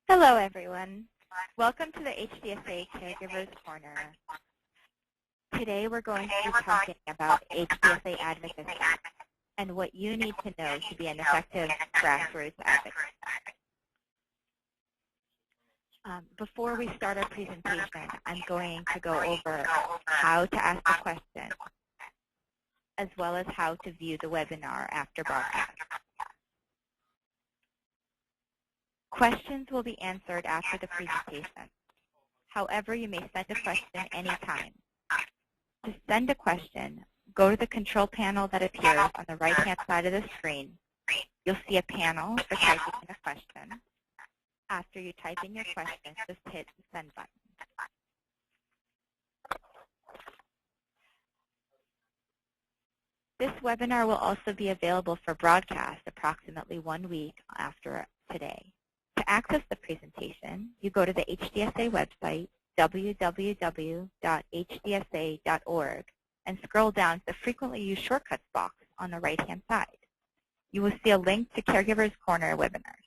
Hello, everyone. Welcome to the HDSA Caregivers Corner. Today we're going to be talking about HDSA advocacy and what you need to know to be an effective grassroots advocate. Before we start our presentation, I'm going to go over how to ask a question, as well as how to view the webinar after broadcast. Questions will be answered after the presentation. However, you may send a question anytime. To send a question, go to the control panel that appears on the right-hand side of the screen. You'll see a panel for typing in a question. After you type in your question, just hit the send button. This webinar will also be available for broadcast approximately 1 week after today. To access the presentation, you go to the HDSA website, www.hdsa.org, and scroll down to the frequently used shortcuts box on the right-hand side. You will see a link to Caregivers Corner webinars,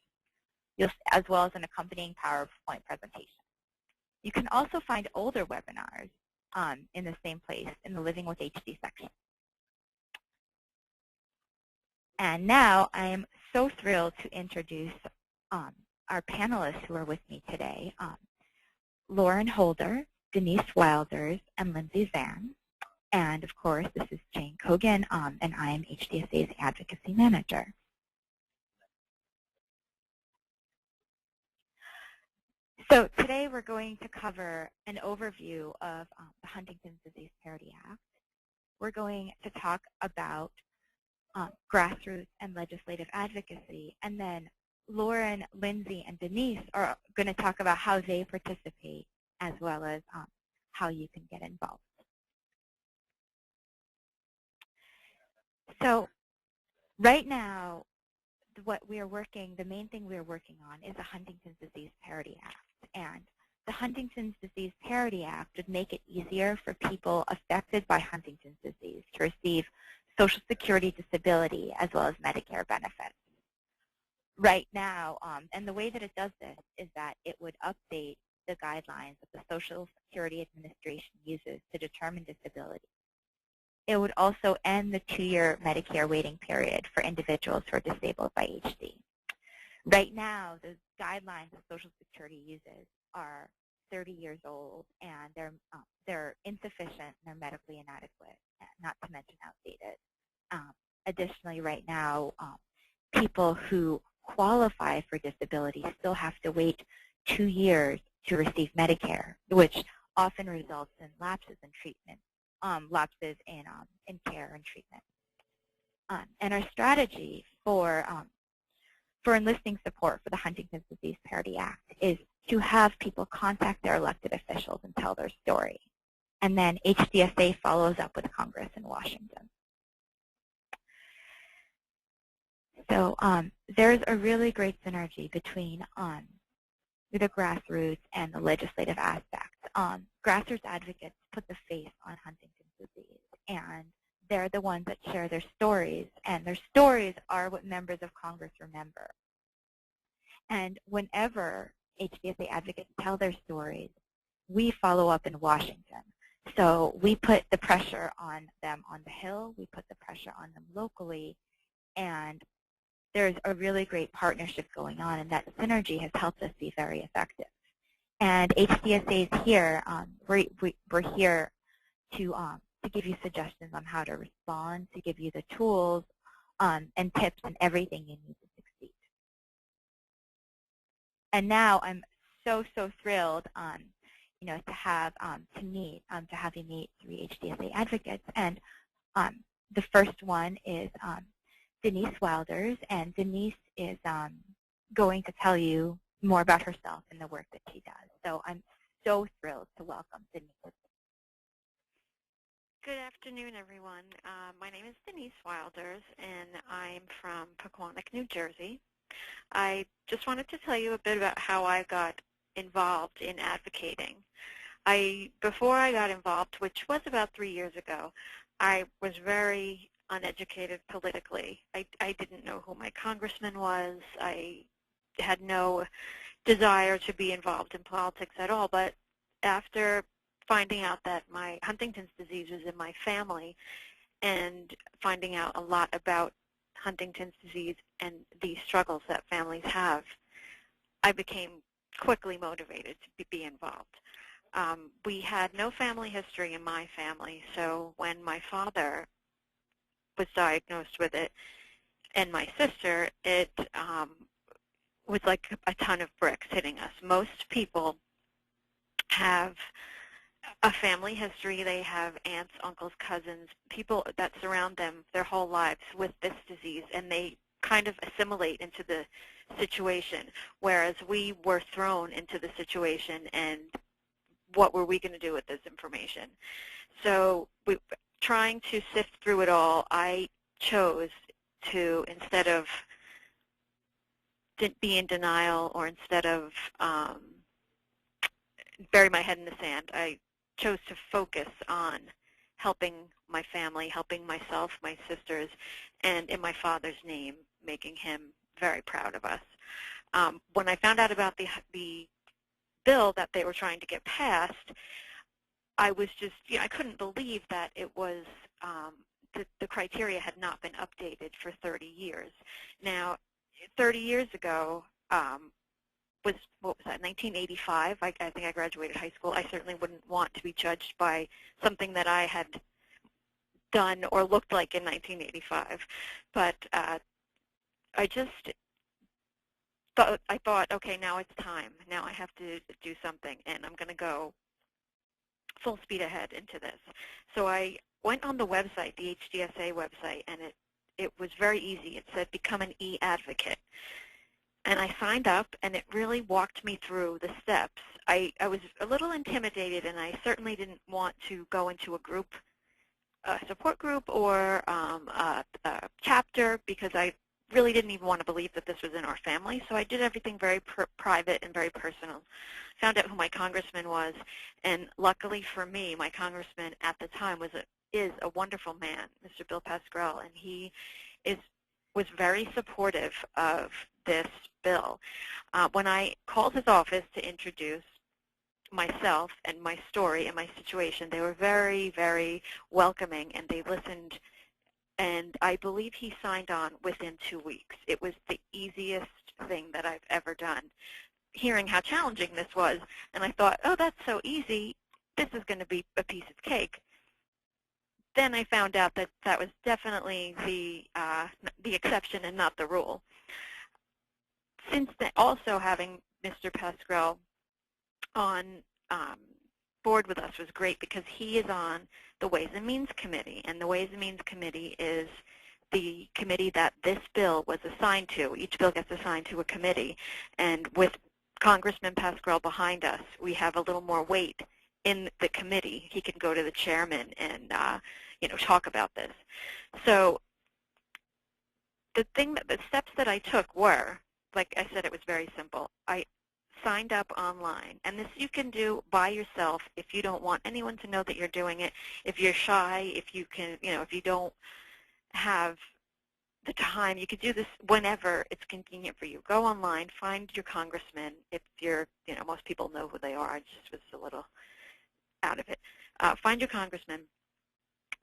as well as an accompanying PowerPoint presentation. You can also find older webinars in the same place in the Living with HD section. And now I am so thrilled to introduce our panelists who are with me today, Lauren Holder, Denise Wilders, and Lindsay Zan. And of course, this is Jane Kogan, and I am HDSA's Advocacy Manager. So today we're going to cover an overview of the Huntington's Disease Parity Act. We're going to talk about grassroots and legislative advocacy, and then Lauren, Lindsay, and Denise are going to talk about how they participate, as well as how you can get involved. So right now, the main thing we are working on is the Huntington's Disease Parity Act. And the Huntington's Disease Parity Act would make it easier for people affected by Huntington's disease to receive Social Security disability as well as Medicare benefits. Right now, and the way that it does this is that it would update the guidelines that the Social Security Administration uses to determine disability. It would also end the 2-year Medicare waiting period for individuals who are disabled by HD. Right now, the guidelines that Social Security uses are 30 years old, and they're insufficient and they're medically inadequate, not to mention outdated. Additionally, right now, people who qualify for disability still have to wait 2 years to receive Medicare, which often results in lapses in treatment, lapses in care and treatment. And our strategy for enlisting support for the Huntington's Disease Parity Act is to have people contact their elected officials and tell their story. And then HDSA follows up with Congress in Washington. So there's a really great synergy between the grassroots and the legislative aspects. Grassroots advocates put the face on Huntington's disease, and they're the ones that share their stories, and their stories are what members of Congress remember. And whenever HDSA advocates tell their stories, we follow up in Washington. So we put the pressure on them on the Hill, we put the pressure on them locally, and there's a really great partnership going on, and that synergy has helped us be very effective. And HDSA is here. We're here to give you suggestions on how to respond, to give you the tools and tips and everything you need to succeed. And now I'm so thrilled, to have you meet 3 HDSA advocates. And the first one is Denise Wilders, and Denise is going to tell you more about herself and the work that she does. So I'm so thrilled to welcome Denise. Good afternoon, everyone. My name is Denise Wilders, and I'm from Pequannock, New Jersey. I just wanted to tell you a bit about how I got involved in advocating. Before I got involved, which was about 3 years ago, I was very uneducated politically. I didn't know who my congressman was. I had no desire to be involved in politics at all. But after finding out that my Huntington's disease was in my family and finding out a lot about Huntington's disease and the struggles that families have, I became quickly motivated to be involved. We had no family history in my family, so when my father was diagnosed with it and my sister, it was like a ton of bricks hitting us. Most people have a family history. They have aunts, uncles, cousins, people that surround them their whole lives with this disease, and they kind of assimilate into the situation, whereas we were thrown into the situation, and what were we going to do with this information? So trying to sift through it all, I chose to, instead of be in denial or instead of bury my head in the sand, I chose to focus on helping my family, helping myself, my sisters, and in my father's name, making him very proud of us. When I found out about the bill that they were trying to get passed, I was just, I couldn't believe that it was, the criteria had not been updated for 30 years. Now, 30 years ago, what was that, 1985? I think I graduated high school. I certainly wouldn't want to be judged by something that I had done or looked like in 1985. But I just thought, okay, now it's time. Now I have to do something, and I'm going to go full speed ahead into this. So I went on the website, the HDSA website, and it was very easy. It said, become an e-advocate. And I signed up, and it really walked me through the steps. I was a little intimidated, and I certainly didn't want to go into a group, a support group, or a chapter, because I really didn't even want to believe that this was in our family. So I did everything very private and very personal. Found out who my congressman was, and luckily for me, my congressman at the time is a wonderful man, Mr. Bill Pascrell, and he was very supportive of this bill. When I called his office to introduce myself and my story and my situation, they were very, very welcoming, and they listened, and I believe he signed on within 2 weeks. It was the easiest thing that I've ever done, hearing how challenging this was, and I thought, oh, that's so easy. This is going to be a piece of cake. Then I found out that that was definitely the exception and not the rule. Since then, also having Mr. Pascrell on board with us was great, because he is on the Ways and Means Committee, and the Ways and Means Committee is the committee that this bill was assigned to. Each bill gets assigned to a committee, and with Congressman Pascrell behind us, we have a little more weight in the committee. He can go to the chairman and talk about this. So the steps that I took were, like I said, it was very simple. I signed up online, and this you can do by yourself if you don't want anyone to know that you're doing it. If you're shy, if you can, if you don't have the time, you could do this whenever it's convenient for you. Go online, find your congressman. If you're, most people know who they are. I just was a little out of it. Find your congressman.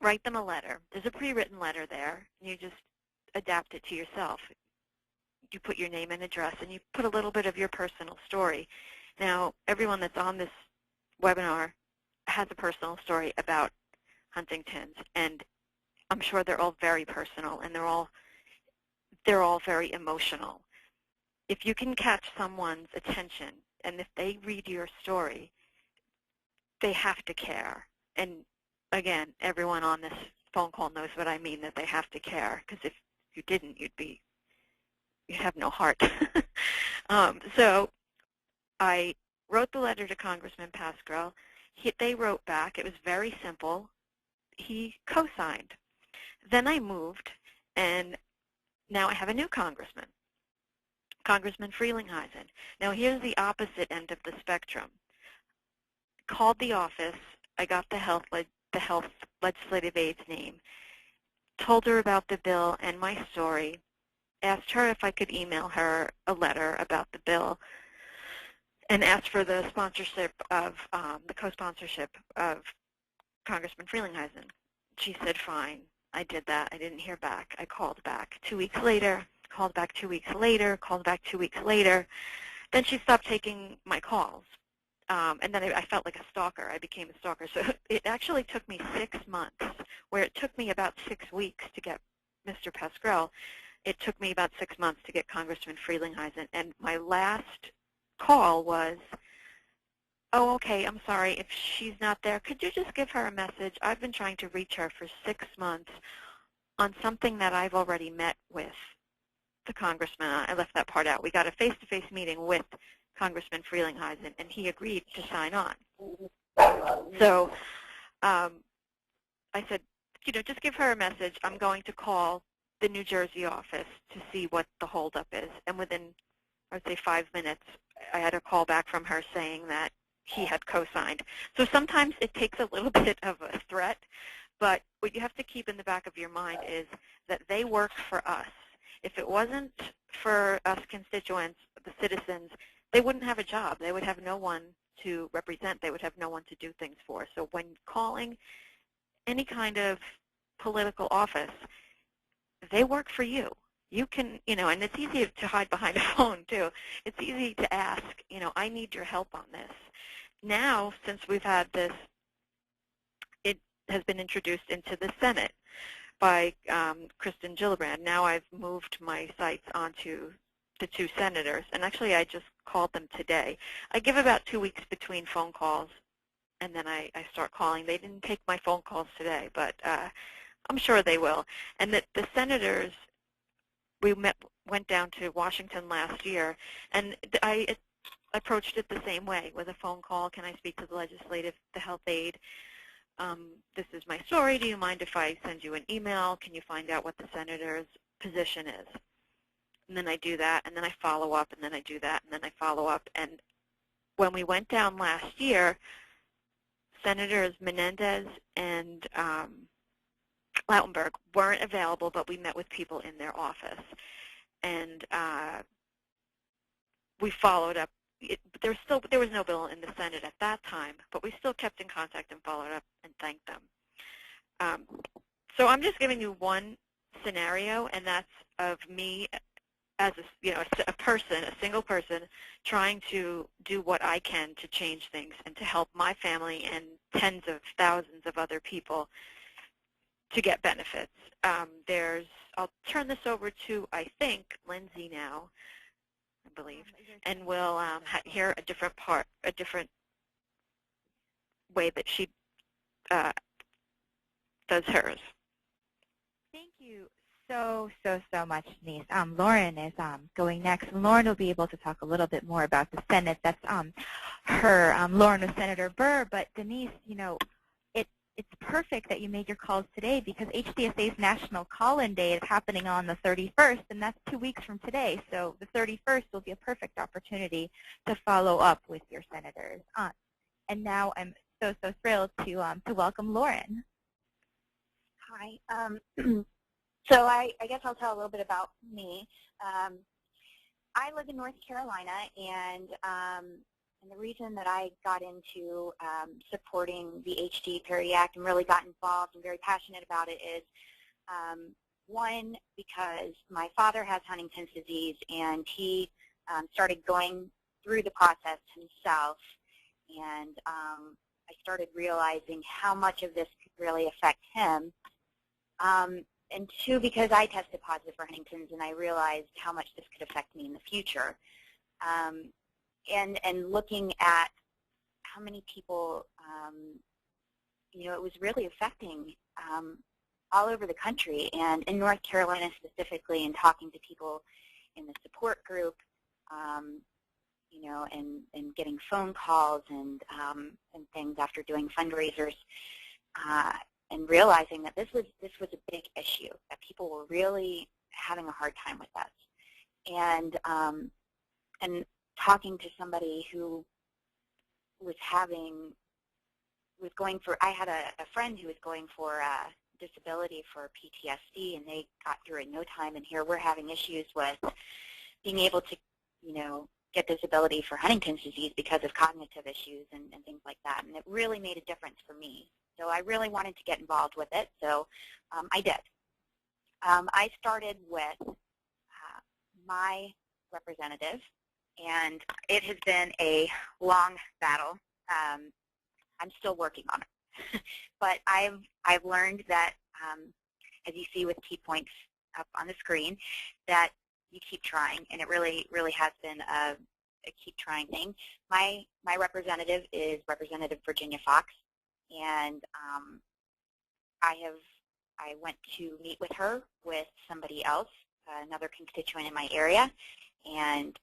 Write them a letter. There's a pre-written letter there. You just adapt it to yourself. You put your name and address, and you put a little bit of your personal story. Now, everyone that's on this webinar has a personal story about Huntington's, and I'm sure they're all very personal, and they're all very emotional. If you can catch someone's attention, and if they read your story, they have to care. And again, everyone on this phone call knows what I mean, that they have to care, because if you didn't, you'd have no heart. So I wrote the letter to Congressman Pascrell. They wrote back. It was very simple. He co-signed. Then I moved, and now I have a new congressman, Congressman Frelinghuysen. Now here's the opposite end of the spectrum. Called the office. I got the health legislative aide's name. told her about the bill and my story, asked her if I could email her a letter about the bill, and asked for the sponsorship of the co-sponsorship of Congressman Frelinghuysen. She said, fine. I did that. I didn't hear back. I called back 2 weeks later, called back 2 weeks later, called back 2 weeks later. Then she stopped taking my calls. And then I felt like a stalker. I became a stalker. So it actually took me 6 months, where it took me about 6 weeks to get Mr. Pascrell. It took me about 6 months to get Congressman Frelinghuysen. And my last call was, oh, okay, I'm sorry, if she's not there, could you just give her a message? I've been trying to reach her for 6 months on something that I've already met with the congressman. I left that part out. We got a face-to-face meeting with Congressman Frelinghuysen, and he agreed to sign on. So I said, just give her a message. I'm going to call the New Jersey office to see what the holdup is. And within, I would say, 5 minutes, I had a call back from her saying that he had co-signed. So sometimes it takes a little bit of a threat, but what you have to keep in the back of your mind is that they work for us. If it wasn't for us constituents, the citizens, they wouldn't have a job. They would have no one to represent. They would have no one to do things for. So when calling any kind of political office, they work for you. You can, and it's easy to hide behind a phone, too. It's easy to ask, I need your help on this. Now, since we've had this, it has been introduced into the Senate by Kristen Gillibrand. Now I've moved my sights onto the 2 senators, and actually I just called them today. I give about 2 weeks between phone calls, and then I start calling. They didn't take my phone calls today, but I'm sure they will. And that the senators, we went down to Washington last year, and I approached it the same way with a phone call. Can I speak to the health aide? This is my story. Do you mind if I send you an email? Can you find out what the senator's position is? And then I do that, and then I follow up, and then I do that, and then I follow up. And when we went down last year, Senators Menendez and Lautenberg weren't available, but we met with people in their office. And we followed up. There was no bill in the Senate at that time, but we still kept in contact and followed up and thanked them. So I'm just giving you one scenario, and that's of me as a person, a single person, trying to do what I can to change things and to help my family and tens of thousands of other people to get benefits. I'll turn this over to, I think, Lindsay now, I believe, and we'll hear a different way that she does hers. Thank you so much, Denise. Lauren is going next. Lauren will be able to talk a little bit more about the Senate. That's her. Lauren with Senator Burr, but Denise, it's perfect that you made your calls today because HDSA's National Call-In Day is happening on the 31st, and that's 2 weeks from today. So the 31st will be a perfect opportunity to follow up with your senators. And now I'm so thrilled to welcome Lauren. Hi. So I guess I'll tell a little bit about me. I live in North Carolina, and the reason that I got into supporting the HD Parity Act and really got involved and very passionate about it is, one, because my father has Huntington's disease, and he started going through the process himself, and I started realizing how much of this could really affect him. And two, because I tested positive for Huntington's, and I realized how much this could affect me in the future. And looking at how many people, it was really affecting all over the country, and in North Carolina specifically, and talking to people in the support group, and getting phone calls and things after doing fundraisers, and realizing that this was a big issue, that people were really having a hard time with us, and talking to somebody who was going for, I had a friend who was going for disability for PTSD, and they got through it in no time. And here we're having issues with being able to, get disability for Huntington's disease because of cognitive issues and things like that. And it really made a difference for me. So I really wanted to get involved with it, so I did. I started with my representative, and it has been a long battle. I'm still working on it. But I've learned that, as you see with key points up on the screen, that you keep trying, and it really has been a keep trying thing. My representative is Representative Virginia Fox, and I went to meet with her with somebody else, another constituent in my area, and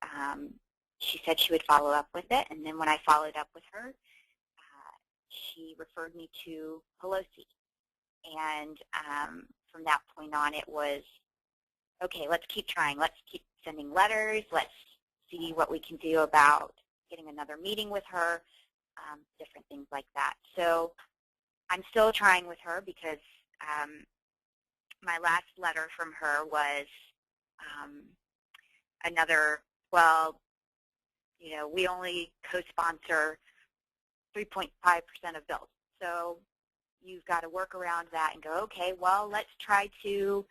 she said she would follow up with it. And then when I followed up with her, she referred me to Pelosi. And from that point on, it was, okay, let's keep trying. Let's keep sending letters. Let's see what we can do about getting another meeting with her, different things like that. So I'm still trying with her because my last letter from her was another, well, we only co-sponsor 3.5% of bills. So you've got to work around that and go, okay, well, let's try to,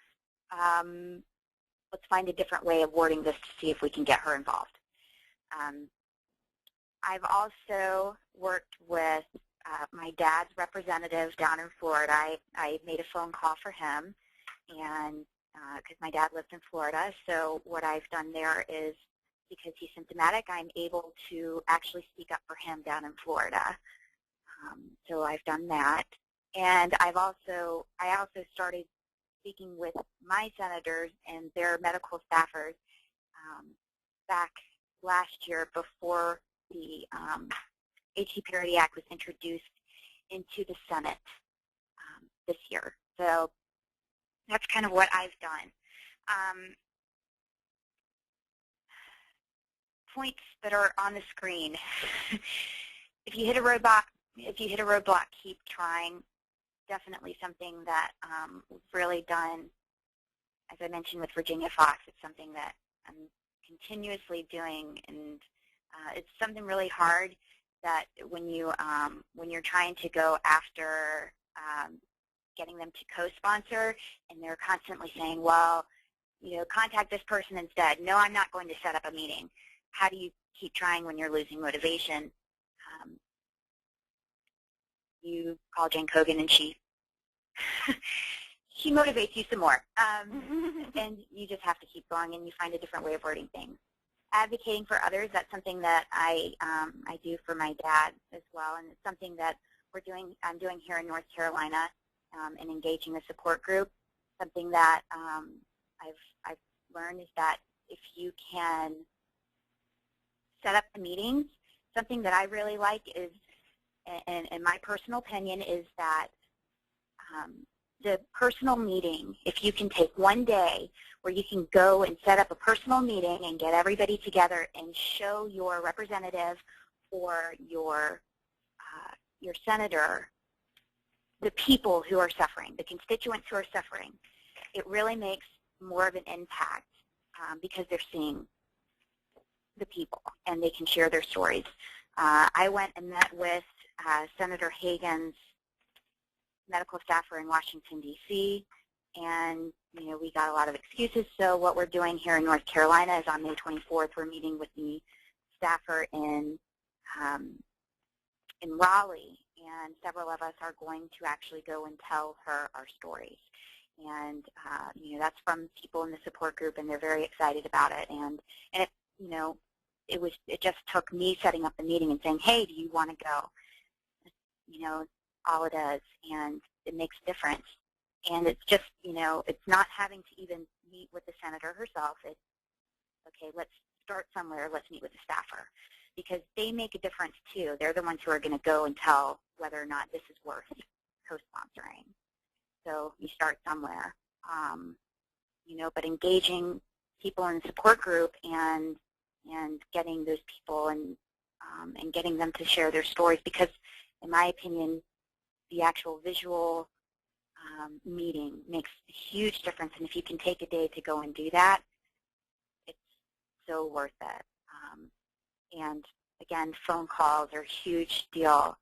let's find a different way of wording this to see if we can get her involved. I've also worked with my dad's representative down in Florida. I made a phone call for him, and because my dad lives in Florida, so what I've done there is, because he's symptomatic, I'm able to actually speak up for him down in Florida. So I've done that. And I also started speaking with my senators and their medical staffers back last year before the HE Parity Act was introduced into the Senate this year. So that's kind of what I've done. Points that are on the screen. If you hit a roadblock, keep trying. Definitely something that we've really done. As I mentioned with Virginia Fox, it's something that I'm continuously doing, and it's something really hard that when you're trying to go after getting them to co-sponsor, and they're constantly saying, well, contact this person instead. No, I'm not going to set up a meeting. How do you keep trying when you're losing motivation? You call Jane Kogan, and she motivates you some more. And you just have to keep going, and you find a different way of wording things. Advocating for others, that's something that I do for my dad as well, and it's something that I'm doing here in North Carolina, and engaging a support group. Something that I've learned is that if you can set up the meetings, something that I really like is, and my personal opinion is that the personal meeting, if you can take one day where you can go and set up a personal meeting and get everybody together and show your representative or your senator the people who are suffering, the constituents who are suffering, it really makes more of an impact because they're seeing the people and they can share their stories. I went and met with Senator Hagan's medical staffer in Washington, D.C., and we got a lot of excuses. So what we're doing here in North Carolina is on May 24th, we're meeting with the staffer in Raleigh, and several of us are going to actually go and tell her our stories. And that's from people in the support group, and they're very excited about it. And it it just took me setting up the meeting and saying, hey, do you want to go? All it is, and it makes a difference. And it's just, it's not having to even meet with the senator herself. It's, okay, let's start somewhere. Let's meet with the staffer, because they make a difference too. They're the ones who are going to go and tell whether or not this is worth co-sponsoring. So you start somewhere, but engaging people in the support group and getting those people and getting them to share their stories, because in my opinion, the actual visual meeting makes a huge difference. And if you can take a day to go and do that, it's so worth it. And again, phone calls are a huge deal,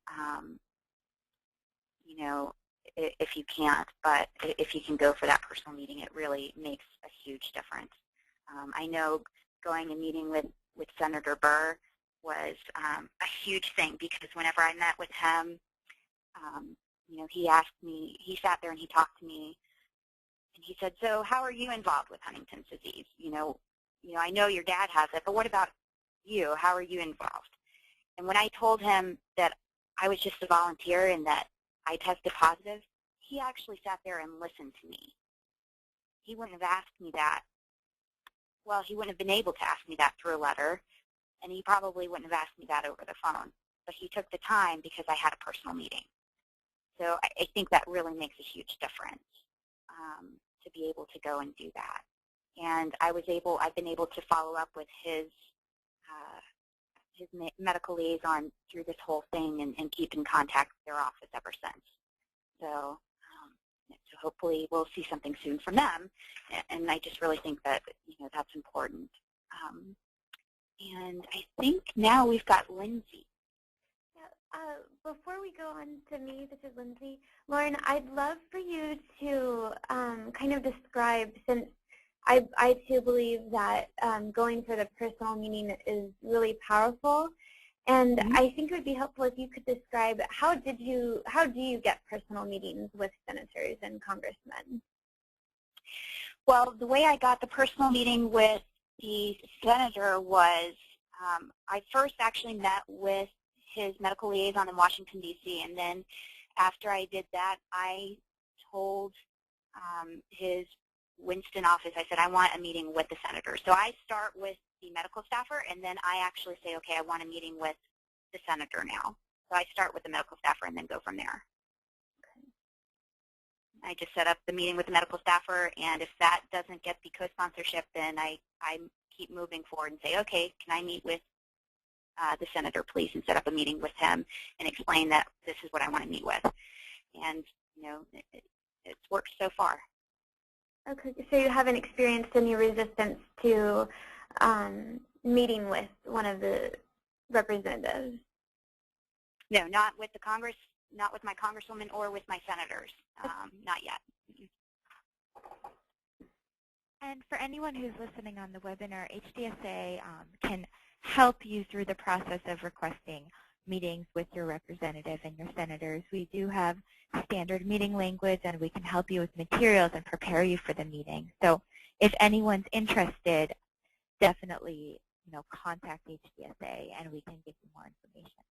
you know, if you can't. But if you can go for that personal meeting, it really makes a huge difference. I know going and meeting with Senator Burr was a huge thing, because whenever I met with him, you know, he asked me, he sat there and he talked to me, and he said, so how are you involved with Huntington's disease? You know, I know your dad has it, but what about you? How are you involved? And when I told him that I was just a volunteer and that I tested positive, he actually sat there and listened to me. He wouldn't have asked me that. Well, he wouldn't have been able to ask me that through a letter, and he probably wouldn't have asked me that over the phone. But he took the time because I had a personal meeting. So I think that really makes a huge difference, to be able to go and do that. And I've been able to follow up with his medical liaison through this whole thing, and keep in contact with their office ever since. So hopefully we'll see something soon from them. And I just really think that, you know, that's important. And I think now we've got Lindsay. Before we go on to me, this is Lindsay. Lauren, I'd love for you to kind of describe, since I too believe that going for the personal meeting is really powerful, and I think it would be helpful if you could describe how do you get personal meetings with senators and congressmen? Well, the way I got the personal meeting with the senator was I first actually met with his medical liaison in Washington, D.C., and then after I did that, I told his Winston office, I said, I want a meeting with the senator. So I start with the medical staffer, and then I actually say, okay, I want a meeting with the senator now. So I start with the medical staffer and then go from there. I just set up the meeting with the medical staffer, and if that doesn't get the co-sponsorship, then I keep moving forward and say, okay, can I meet with the senator, please, and set up a meeting with him and explain that this is what I want to meet with. And, you know, it's worked so far. Okay, so you haven't experienced any resistance to meeting with one of the representatives? No, not with the Congress, not with my congresswoman or with my senators, not yet. And for anyone who's listening on the webinar, HDSA can help you through the process of requesting meetings with your representative and your senators. We do have standard meeting language, and we can help you with materials and prepare you for the meeting. So if anyone's interested, definitely, you know, contact HDSA and we can give you more information.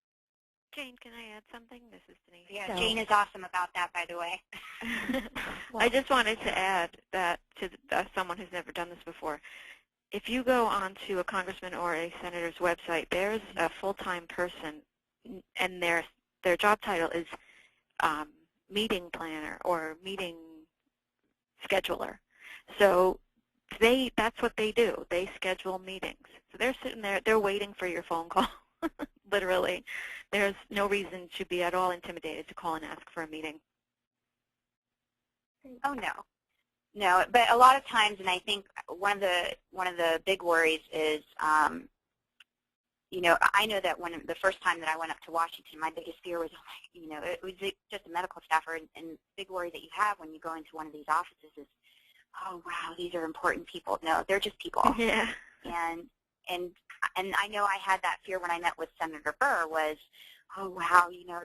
Jane, can I add something? This is Denise. Yeah, so, Jane is awesome about that, by the way. I just wanted to add that to someone who's never done this before. If you go onto a congressman or a senator's website, there's a full-time person, and their job title is meeting planner or meeting scheduler. So that's what they do. They schedule meetings. So they're sitting there, they're waiting for your phone call, literally. There's no reason to be at all intimidated to call and ask for a meeting. Oh, no. No, but a lot of times, and I think one of the big worries is, you know, I know that when the first time that I went up to Washington, my biggest fear was, you know, it was just a medical staffer, and the big worry that you have when you go into one of these offices is, oh wow, these are important people. No, they're just people. Yeah. And I know I had that fear when I met with Senator Burr was, oh wow, you know,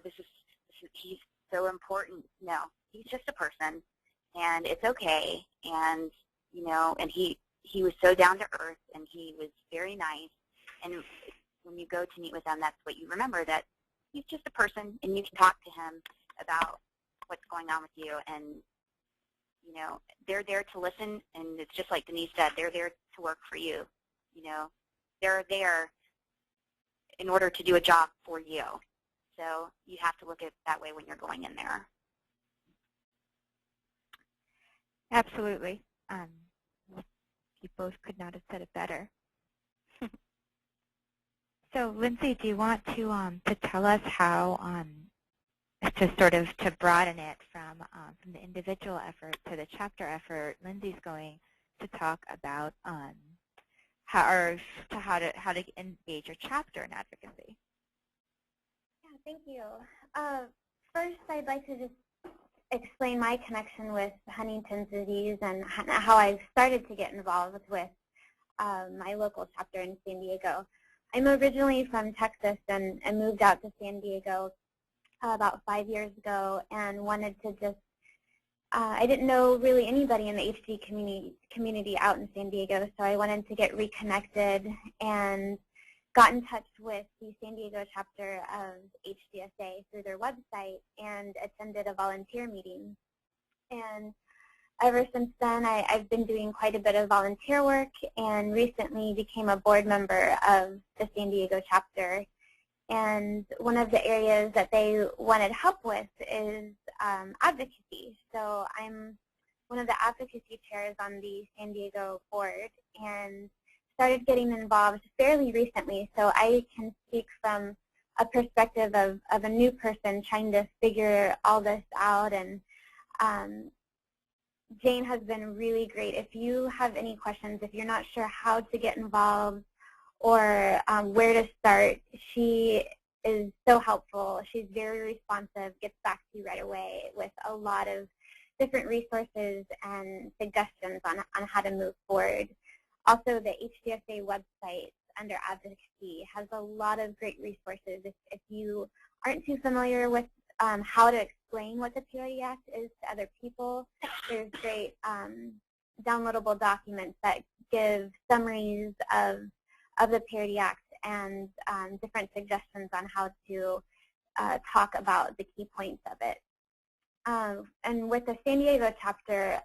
he's so important. No, he's just a person. And it's okay, and you know, and he was so down to earth, and he was very nice. And when you go to meet with him, that's what you remember, that he's just a person, and you can talk to him about what's going on with you. And you know, they're there to listen, and it's just like Denise said, they're there to work for you. You know, they're there in order to do a job for you. So you have to look at it that way when you're going in there. Absolutely. You both could not have said it better. So, Lindsay, do you want to tell us how sort of to broaden it from the individual effort to the chapter effort, Lindsay's going to talk about how to engage your chapter in advocacy. Yeah, thank you. First, I'd like to just explain my connection with Huntington's disease and how I started to get involved with my local chapter in San Diego. I'm originally from Texas and moved out to San Diego about 5 years ago and wanted to just, I didn't know really anybody in the HD community out in San Diego, so I wanted to get reconnected and got in touch with the San Diego chapter of HDSA through their website and attended a volunteer meeting. And ever since then, I've been doing quite a bit of volunteer work and recently became a board member of the San Diego chapter. And one of the areas that they wanted help with is advocacy. So I'm one of the advocacy chairs on the San Diego board and started getting involved fairly recently. So I can speak from a perspective of a new person trying to figure all this out. And Jane has been really great. If you have any questions, if you're not sure how to get involved or where to start, she is so helpful. She's very responsive, gets back to you right away with a lot of different resources and suggestions on how to move forward. Also, the HDSA website under Advocacy has a lot of great resources. If you aren't too familiar with how to explain what the Parity Act is to other people, there's great downloadable documents that give summaries of the Parity Act and different suggestions on how to talk about the key points of it. And with the San Diego chapter,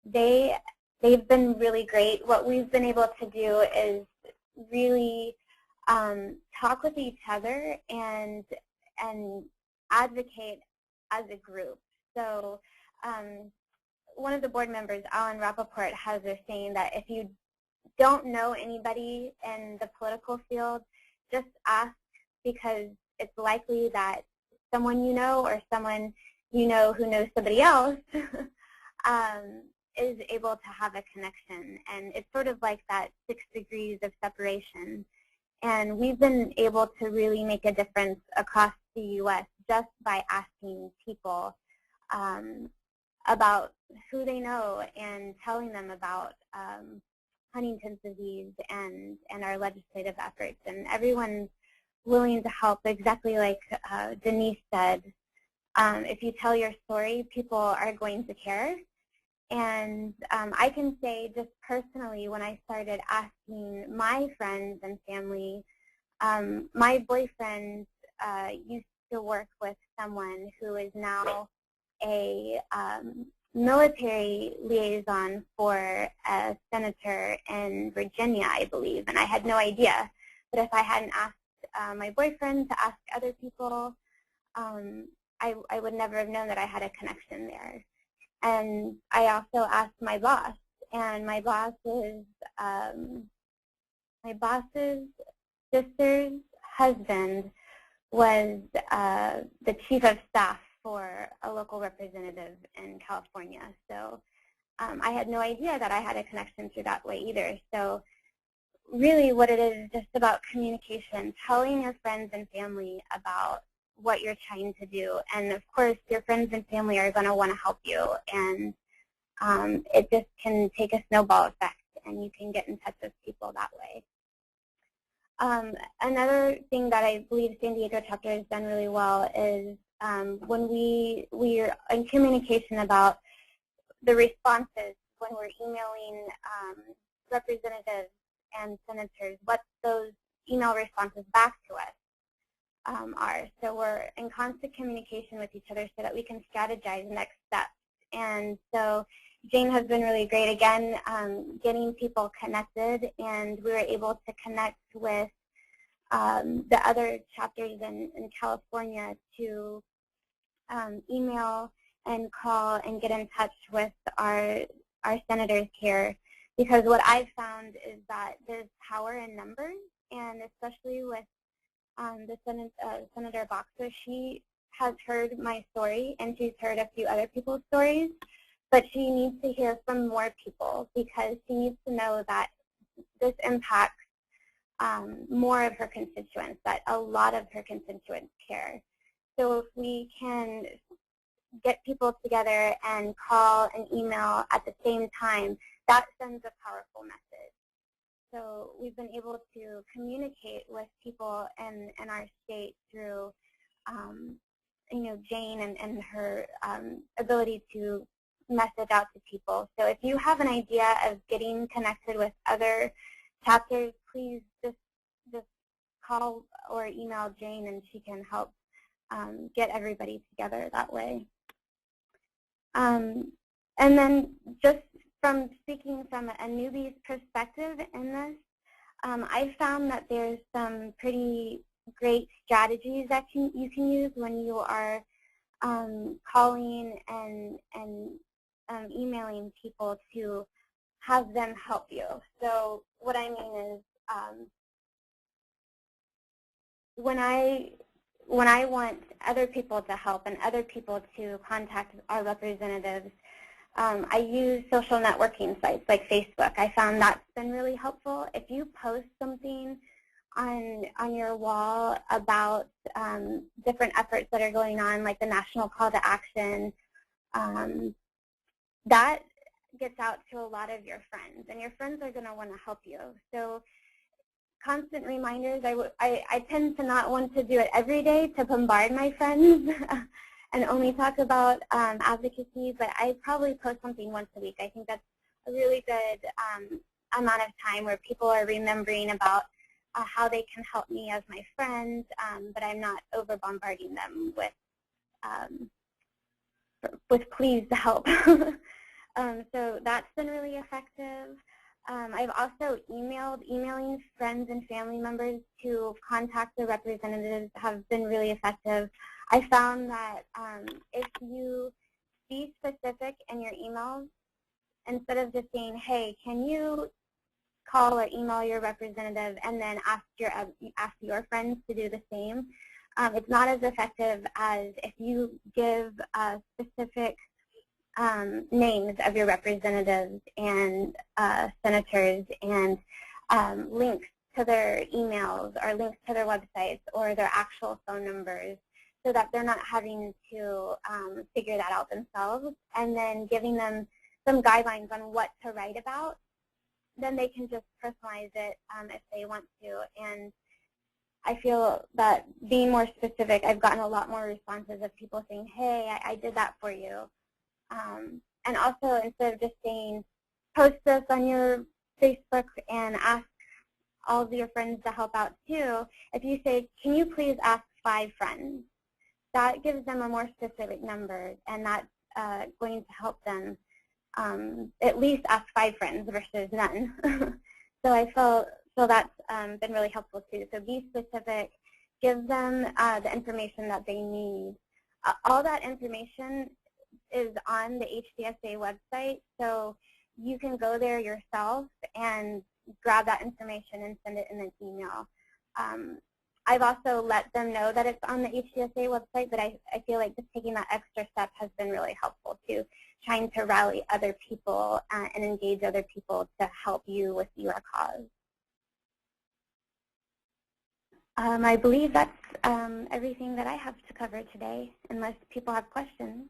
they've been really great. What we've been able to do is really talk with each other and advocate as a group. So one of the board members, Alan Rappaport, has a saying that if you don't know anybody in the political field, just ask, because it's likely that someone you know or someone you know who knows somebody else is able to have a connection. And it's sort of like that 6 degrees of separation. And we've been able to really make a difference across the U.S. just by asking people about who they know and telling them about Huntington's disease and our legislative efforts. And everyone's willing to help, exactly like Denise said. If you tell your story, people are going to care. And I can say just personally, when I started asking my friends and family, my boyfriend used to work with someone who is now a military liaison for a senator in Virginia, I believe, and I had no idea. But if I hadn't asked my boyfriend to ask other people, I would never have known that I had a connection there. And I also asked my boss, and my boss's sister's husband was the chief of staff for a local representative in California. So I had no idea that I had a connection through that way either. So really what it is just about communication, telling your friends and family about what you're trying to do. And of course, your friends and family are going to want to help you. And it just can take a snowball effect, and you can get in touch with people that way. Another thing that I believe San Diego chapter has done really well is when we are in communication about the responses, when we're emailing representatives and senators, what those email responses back to us are. So we're in constant communication with each other so that we can strategize next steps. And so Jane has been really great, again, getting people connected, and we were able to connect with the other chapters in California to email and call and get in touch with our senators here, because what I've found is that there's power in numbers, and especially with Senator Boxer, she has heard my story and she's heard a few other people's stories, but she needs to hear from more people because she needs to know that this impacts more of her constituents, that a lot of her constituents care. So if we can get people together and call and email at the same time, that sends a powerful message. So we've been able to communicate with people in our state through, Jane and her ability to message out to people. So if you have an idea of getting connected with other chapters, please just call or email Jane and she can help get everybody together that way. And then just from speaking from a newbie's perspective in this, I found that there's some pretty great strategies that you can use when you are calling and emailing people to have them help you. So what I mean is when I want other people to help and other people to contact our representatives, I use social networking sites like Facebook. I found that's been really helpful. If you post something on your wall about different efforts that are going on, like the National Call to Action, that gets out to a lot of your friends, and your friends are going to want to help you. So constant reminders, I tend to not want to do it every day to bombard my friends and only talk about advocacy, but I probably post something once a week. I think that's a really good amount of time where people are remembering about how they can help me as my friend, but I'm not over bombarding them with pleas to help. So that's been really effective. I've also emailing friends and family members to contact the representatives have been really effective. I found that if you be specific in your emails, instead of just saying, hey, can you call or email your representative and then ask your friends to do the same, it's not as effective as if you give specific names of your representatives and senators and links to their emails or links to their websites or their actual phone numbers so that they're not having to figure that out themselves, and then giving them some guidelines on what to write about. Then they can just personalize it if they want to. And I feel that being more specific, I've gotten a lot more responses of people saying, hey, I did that for you. And also, instead of just saying, post this on your Facebook and ask all of your friends to help out too, if you say, can you please ask 5 friends? That gives them a more specific number, and that's going to help them at least ask 5 friends versus none. So I feel that's been really helpful too. So be specific, give them the information that they need. All that information is on the HDSA website, so you can go there yourself and grab that information and send it in an email. I've also let them know that it's on the HDSA website, but I feel like just taking that extra step has been really helpful too, trying to rally other people and engage other people to help you with your cause. I believe that's everything that I have to cover today, unless people have questions.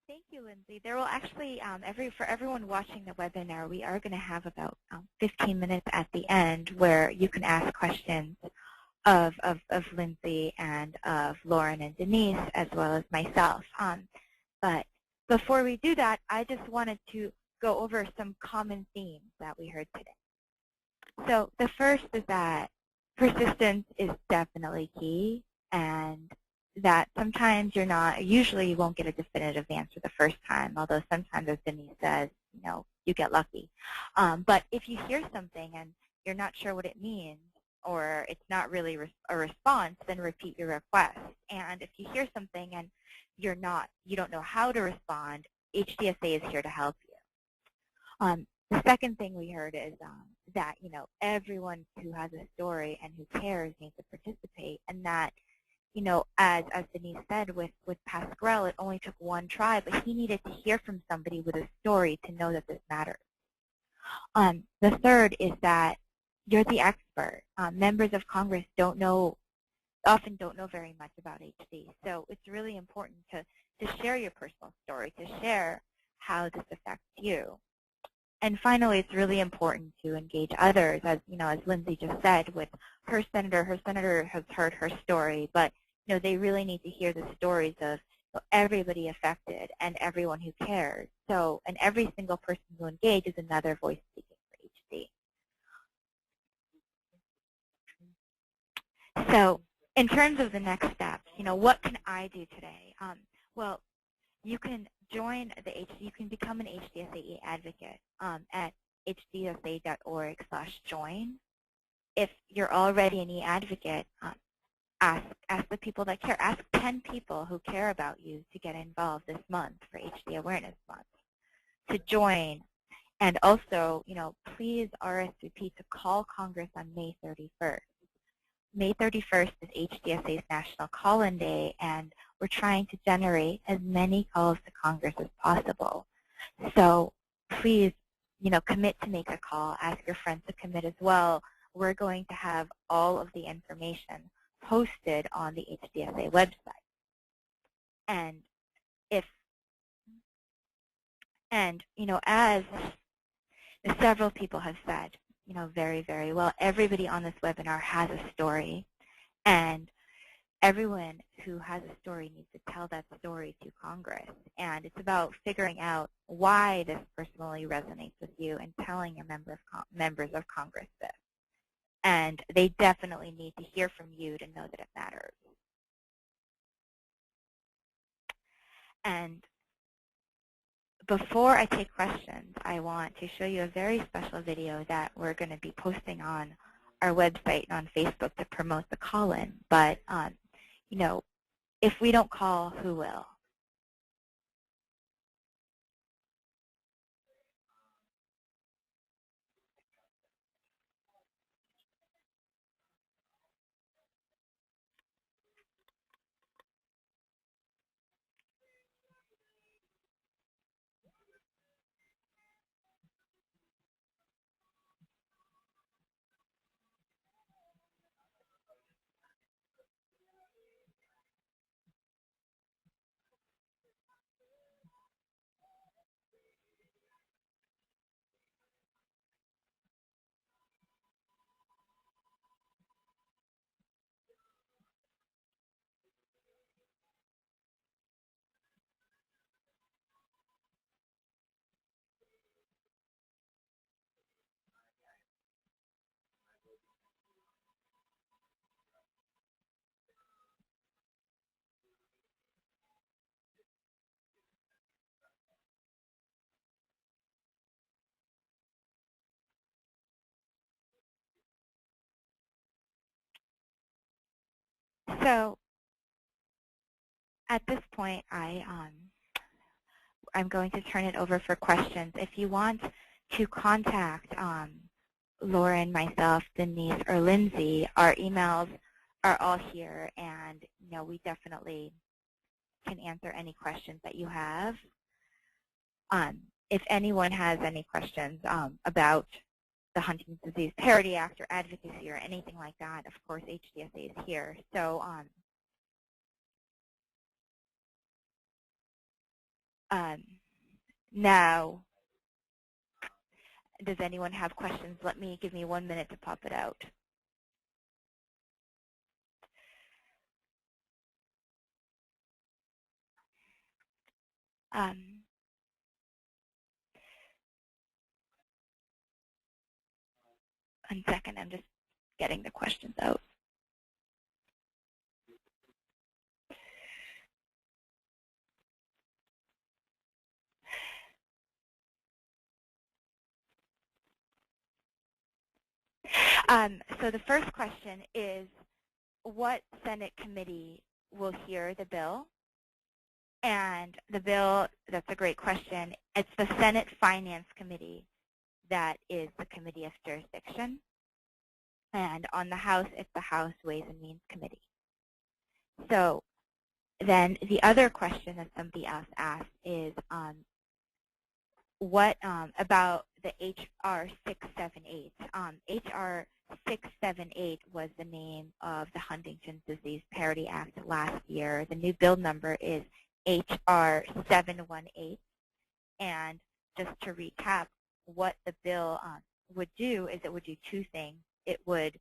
Thank you, Lindsay. There will actually, for everyone watching the webinar, we are going to have about 15 minutes at the end where you can ask questions of Lindsay and of Lauren and Denise, as well as myself. But before we do that, I just wanted to go over some common themes that we heard today. So the first is that persistence is definitely key, and that sometimes usually you won't get a definitive answer the first time, although sometimes, as Denise says, you get lucky. But if you hear something and you're not sure what it means, or it's not really a response, then repeat your request. And if you hear something and you don't know how to respond, HDSA is here to help you. The second thing we heard is that everyone who has a story and who cares needs to participate, and that as Denise said with Pasquale, it only took one try, but he needed to hear from somebody with a story to know that this matters. The third is that you're the expert. Members of Congress often don't know very much about HD, so it's really important to share your personal story, to share how this affects you. And finally, it's really important to engage others, as as Lindsay just said, with her senator. Her senator has heard her story, but they really need to hear the stories of everybody affected and everyone who cares. So, and every single person who engages is another voice speaking for HD. So, in terms of the next steps, what can I do today? Well, you can join the you can become an HDSAE advocate at hdsa.org/join. If you're already an e-advocate, ask the people that care. Ask 10 people who care about you to get involved this month for HD Awareness Month to join. And also, please RSVP to call Congress on May 31st. May 31st is HDSA's National Call-In Day, and we're trying to generate as many calls to Congress as possible. So please, commit to make a call. Ask your friends to commit as well. We're going to have all of the information posted on the HDSA website. And as several people have said, very, very well, everybody on this webinar has a story, and everyone who has a story needs to tell that story to Congress. And it's about figuring out why this personally resonates with you and telling your members of Congress this. And they definitely need to hear from you to know that it matters. And before I take questions, I want to show you a very special video that we're going to be posting on our website and on Facebook to promote the call-in. But, if we don't call, who will? So at this point, I'm going to turn it over for questions. If you want to contact Lauren, myself, Denise, or Lindsay, our emails are all here, and we definitely can answer any questions that you have. If anyone has any questions about the Huntington's Disease Parity Act or advocacy or anything like that, of course, HDSA is here. So now, does anyone have questions? Give me 1 minute to pop it out. One second, I'm just getting the questions out. So the first question is, what Senate committee will hear the bill? And the bill, that's a great question. It's the Senate Finance Committee that is the committee of jurisdiction. And on the House, it's the House Ways and Means Committee. So then the other question that somebody else asked is what about the HR 678? HR 678 was the name of the Huntington's Disease Parity Act last year. The new bill number is HR 718. And just to recap, what the bill would do is it would do two things. It would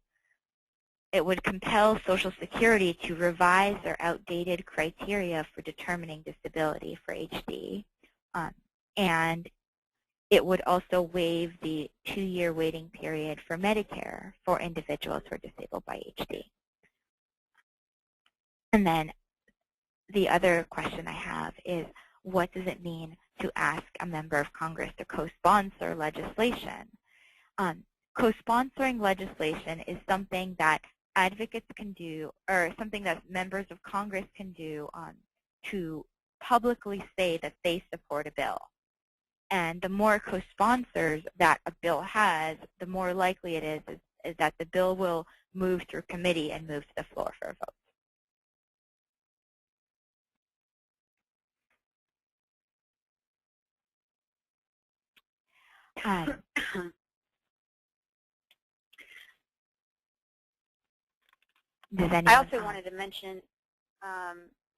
compel Social Security to revise their outdated criteria for determining disability for HD. And it would also waive the 2-year waiting period for Medicare for individuals who are disabled by HD. And then the other question I have is, what does it mean to ask a member of Congress to co-sponsor legislation? Co-sponsoring legislation is something that advocates can do, or something that members of Congress can do to publicly say that they support a bill. And the more co-sponsors that a bill has, the more likely it is that the bill will move through committee and move to the floor for a vote. I also wanted to mention,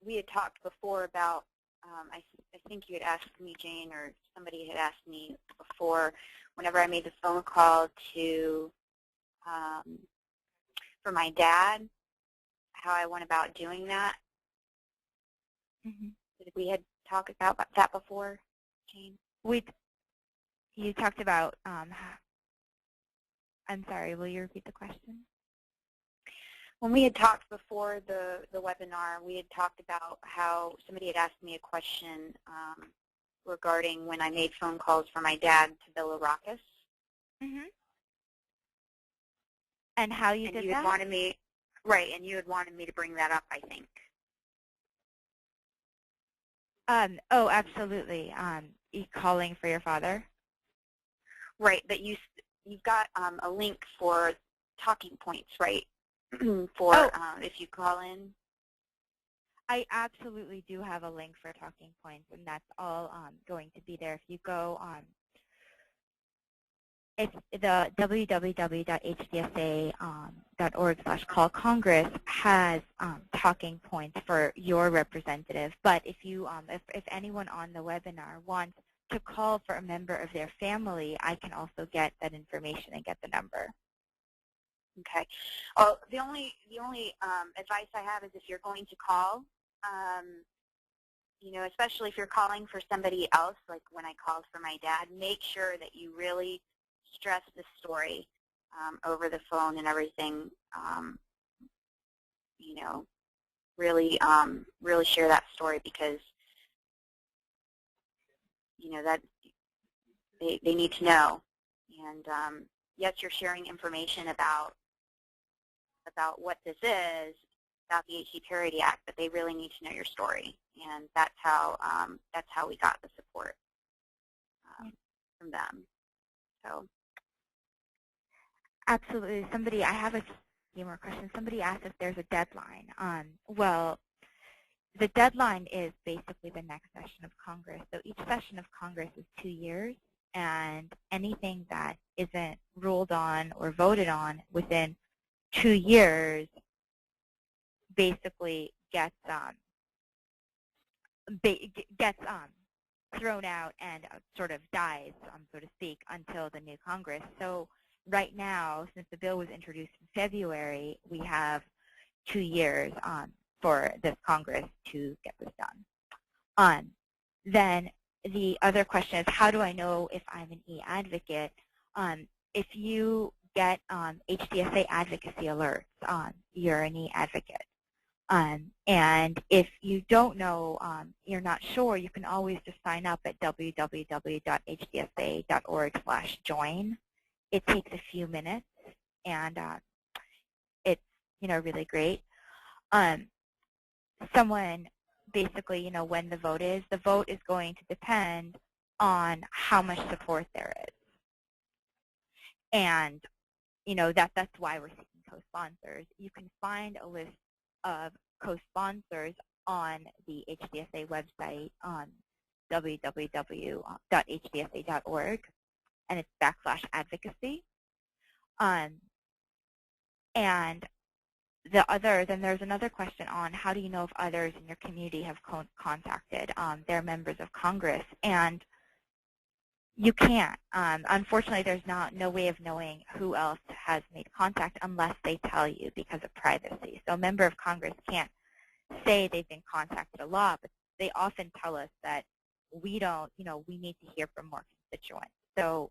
we had talked before about, I think you had asked me, Jane, or somebody had asked me before, whenever I made the phone call to, for my dad, how I went about doing that. Mm-hmm. We had talked about that before, Jane? You talked about, I'm sorry, will you repeat the question? When we had talked before the webinar, we had talked about how somebody had asked me a question regarding when I made phone calls for my dad to Bill Arrakis. Mm-hmm. And how you did that? Wanted me, right, and you had wanted me to bring that up, I think. Oh, absolutely. You calling for your father? Right, but you've got a link for talking points, right? For if you call in. I absolutely do have a link for talking points, and that's all going to be there. If you go on, it's the www.hdsa.org/call-Congress has talking points for your representative. But if you, if anyone on the webinar wants to call for a member of their family, I can also get that information and get the number. Okay. Well, the only advice I have is if you're going to call, you know, especially if you're calling for somebody else, like when I called for my dad, make sure that you really stress the story over the phone and everything. You know, really, really share that story, because you know that they need to know. And yes, you're sharing information about what this is, about the HD Parity Act, but they really need to know your story, and that's how we got the support from them. So, absolutely. I have a few more questions. Somebody asked if there's a deadline. Well, the deadline is basically the next session of Congress. So each session of Congress is 2 years, and anything that isn't ruled on or voted on within 2 years basically gets thrown out and sort of dies, so to speak, until the new Congress. So right now, since the bill was introduced in February, we have 2 years for this Congress to get this done. Then the other question is, how do I know if I'm an e-advocate? If you get HDSA advocacy alerts, you're an e-advocate. And if you don't know, you're not sure, you can always just sign up at www.hdsa.org/join. It takes a few minutes, and it's really great. Someone basically, when the vote is going to depend on how much support there is, and that's why we're seeking co-sponsors. You can find a list of co-sponsors on the HDSA website on www.hdsa.org, and it's /advocacy. And then there's another question on how do you know if others in your community have contacted their members of Congress, and you can't. Unfortunately, there's no way of knowing who else has made contact unless they tell you because of privacy. So a member of Congress can't say they've been contacted a lot, but they often tell us that we don't, we need to hear from more constituents. So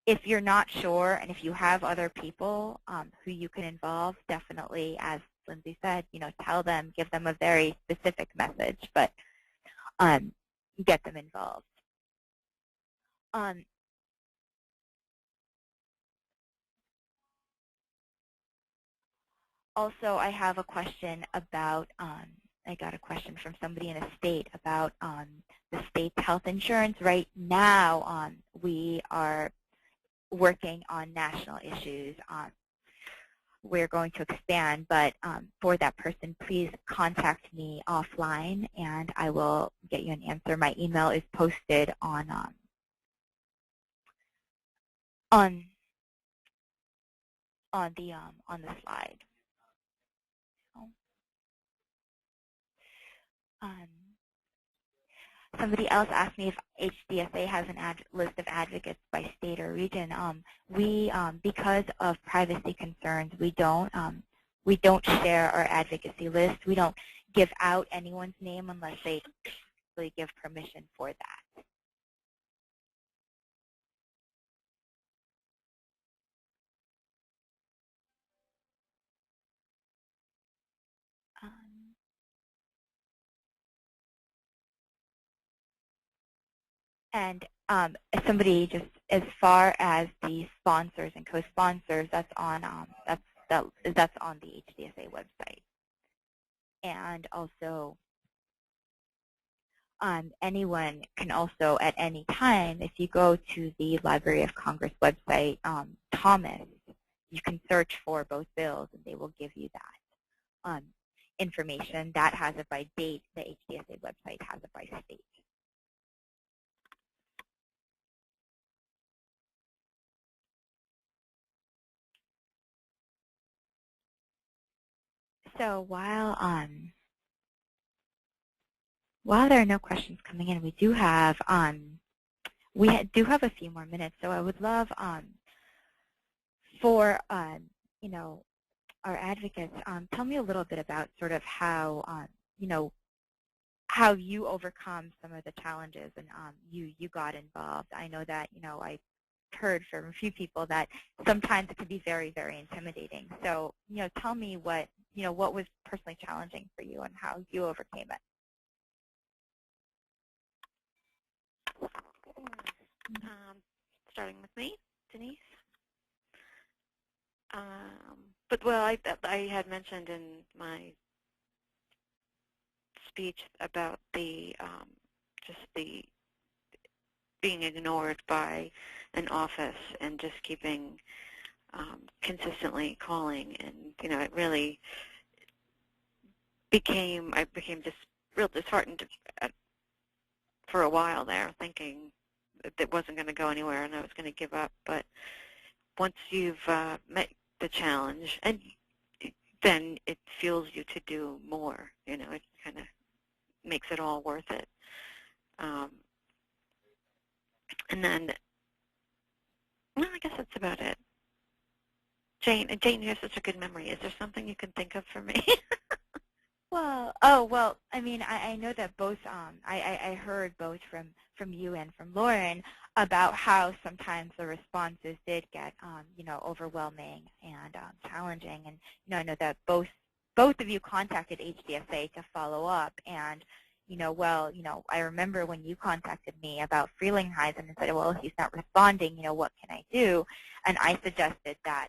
if you're not sure and if you have other people who you can involve, definitely, as Lindsay said, tell them, give them a very specific message, but get them involved. Also, I have a question about, I got a question from somebody in a state about the state's health insurance. Right now, we are working on national issues. We're going to expand, but for that person, please contact me offline, and I will get you an answer. My email is posted on the slide. Somebody else asked me if HDSA has a list of advocates by state or region. We, because of privacy concerns, we don't share our advocacy list. We don't give out anyone's name unless they really give permission for that. And somebody just, as far as the sponsors and co-sponsors, that's on that's on the HDSA website. And also, anyone can also, at any time, if you go to the Library of Congress website, Thomas, you can search for both bills, and they will give you that information. That has it by date. The HDSA website has it by state. So while there are no questions coming in, we do have a few more minutes. So I would love for our advocates, tell me a little bit about sort of how how you overcome some of the challenges and you got involved. I know that I heard from a few people that sometimes it can be very, very intimidating. So tell me what was personally challenging for you and how you overcame it. Starting with me, Denise. But well, I had mentioned in my speech about the just the being ignored by an office and just keeping consistently calling, and it really I became just real disheartened for a while there, thinking that it wasn't going to go anywhere and I was going to give up. But once you've met the challenge, and then it fuels you to do more. It kind of makes it all worth it. And then, well, I guess that's about it. Jane, you have such a good memory. Is there something you can think of for me? Well, I mean, I know that both, I heard both from you and from Lauren about how sometimes the responses did get, overwhelming and challenging. And, I know that both of you contacted HDSA to follow up. And, I remember when you contacted me about Frelinghuysen and said, well, if he's not responding, what can I do? And I suggested that,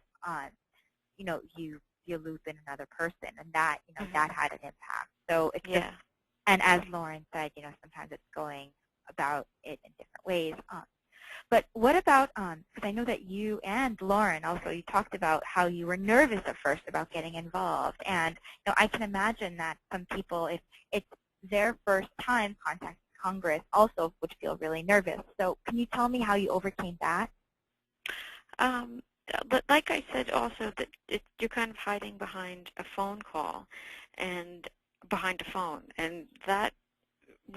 you loop in another person, and that that had an impact. So it's just, and as Lauren said, sometimes it's going about it in different ways. But what about, because I know that you and Lauren also, you talked about how you were nervous at first about getting involved. And I can imagine that some people, if it's their first time contacting Congress, also would feel really nervous. So can you tell me how you overcame that? But like I said also, that you're kind of hiding behind a phone call and behind a phone. And that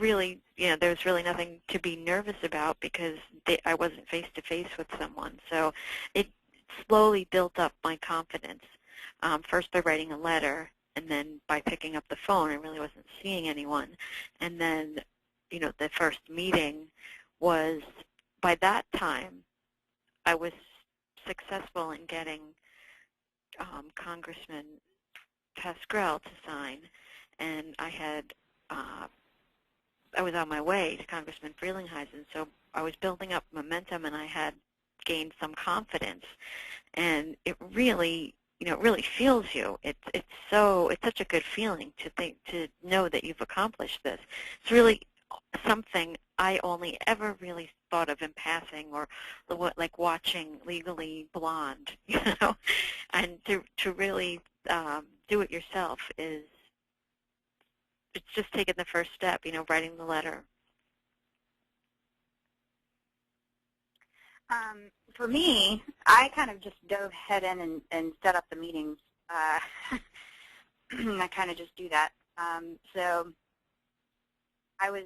really, there's really nothing to be nervous about because I wasn't face-to-face with someone. So it slowly built up my confidence, first by writing a letter, and then by picking up the phone. I really wasn't seeing anyone. And then, the first meeting was, by that time, I was successful in getting Congressman Pascrell to sign, and I was on my way to Congressman Frelinghuysen, so I was building up momentum, and I had gained some confidence, and it really, it really feels you. It's such a good feeling to know that you've accomplished this. It's really something I only ever really thought of in passing, or like watching Legally Blonde, and to really do it yourself it's just taking the first step, writing the letter. For me, I kind of just dove head in and set up the meetings. I kind of just do that. So I was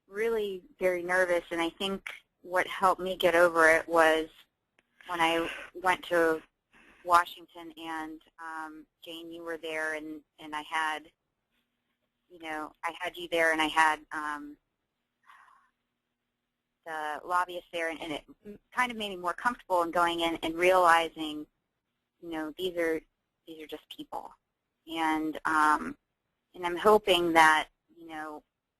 really very nervous, and I think what helped me get over it was when I went to Washington, and Jane, you were there, and I had, I had you there, and I had the lobbyists there, and it kind of made me more comfortable in going in and realizing, these are just people, and I'm hoping that,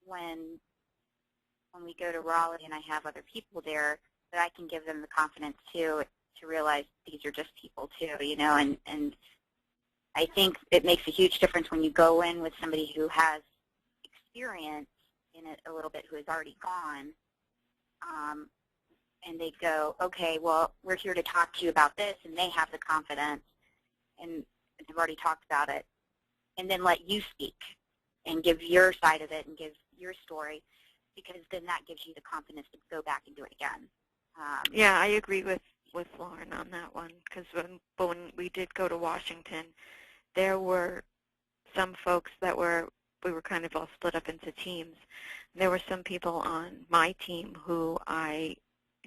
when we go to Raleigh and I have other people there, that I can give them the confidence too to realize these are just people too, and I think it makes a huge difference when you go in with somebody who has experience in it a little bit, who has already gone, and they go, okay, well, we're here to talk to you about this, and they have the confidence, and they've already talked about it, and then let you speak and give your side of it and give your story, because then that gives you the confidence to go back and do it again. Yeah, I agree with Lauren on that one, because when we did go to Washington, there were some folks that we were kind of all split up into teams. There were some people on my team who I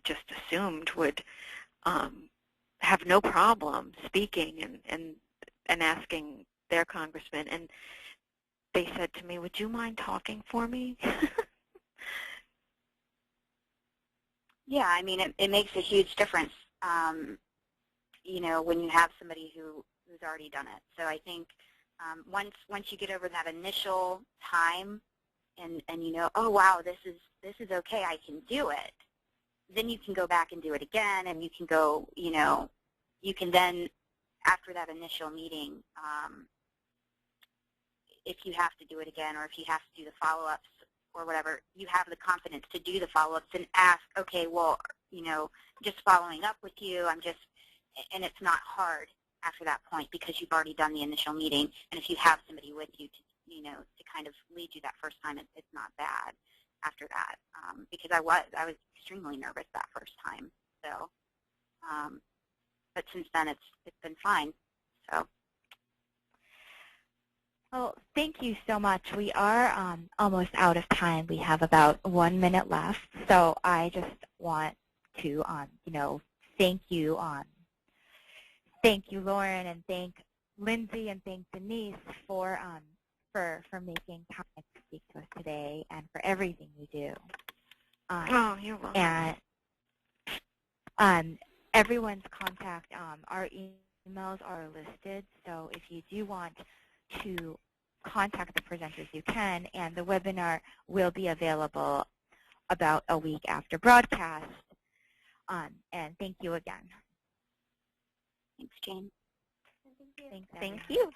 just assumed would have no problem speaking and asking their congressman, and they said to me, "Would you mind talking for me?" Yeah, I mean, it makes a huge difference, when you have somebody who's already done it. So I think once you get over that initial time, and oh wow, this is okay, I can do it, then you can go back and do it again, and you can go, you can then, after that initial meeting, if you have to do it again, or if you have to do the follow-ups or whatever, you have the confidence to do the follow-ups and ask, okay, well, just following up with you, and it's not hard after that point because you've already done the initial meeting, and if you have somebody with you to kind of lead you that first time, it's not bad after that, because I was extremely nervous that first time, so, but since then it's been fine, so. Well, thank you so much. We are almost out of time. We have about 1 minute left, so I just want to, thank you, Lauren, and thank Lindsay, and thank Denise for making time to speak to us today, and for everything you do. You're welcome. And everyone's contact, our emails are listed, so if you do want to contact the presenters, you can, and the webinar will be available about a week after broadcast. And thank you again. Thanks, Jane. Thanks, Thank you.